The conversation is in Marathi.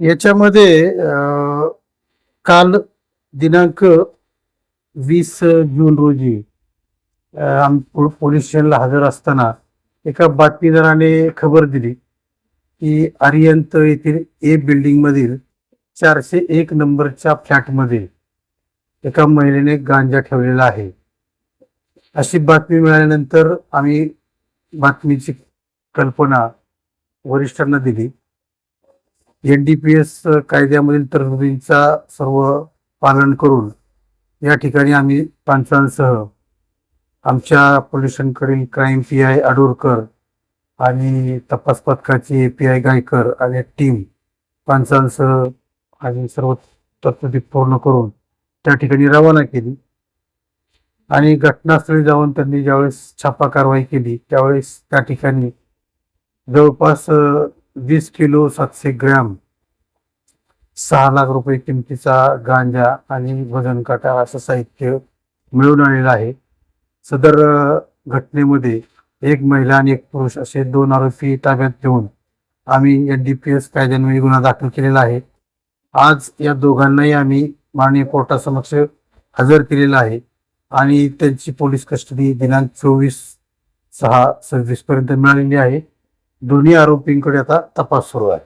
याच्यामध्ये काल दिनांक 20 जून रोजी पोलीस स्टेशनला हजर असताना एका बातमीदाराने खबर दिली की आर्यंत येथील ए बिल्डिंग मधील 401 नंबरच्या फ्लॅटमध्ये एका महिलेने गांजा ठेवलेला आहे. अशी बातमी मिळाल्यानंतर आम्ही बातमीची कल्पना वरिष्ठांना दिली. NDPS कायद्यामधील तरतुदींचा सर्व पालन करून या ठिकाणी आम्ही पंचांसह आमच्या पोलिसांकडील क्राईम PI अडूरकर आणि तपास पथकाची API गायकर आणि टीम पंचांसह आणि सर्व तरतुदी पूर्ण करून त्या ठिकाणी रवाना केली. आणि घटनास्थळी जाऊन त्यांनी ज्यावेळेस छापा कारवाई केली त्यावेळेस त्या ठिकाणी जवळपास 20 किलो 700 ग्रॅम 6 लाख रुपये किमतीचा गांजा आणि वजन काटा असं साहित्य मिळून आलेलं आहे. सदर घटनेमध्ये एक महिला आणि एक पुरुष असे 2 आरोपी ताब्यात घेऊन आम्ही NDPS कायद्यान्वये गुन्हा दाखल केलेला आहे. आज या दोघांनाही आम्ही माननीय कोर्टासमक्ष हजर केलेला आहे आणि त्यांची पोलीस कस्टडी दिनांक 24/6/26 पर्यंत मिळालेली आहे. दोन्ही आरोपींकडे आता तपास सुरू आहे.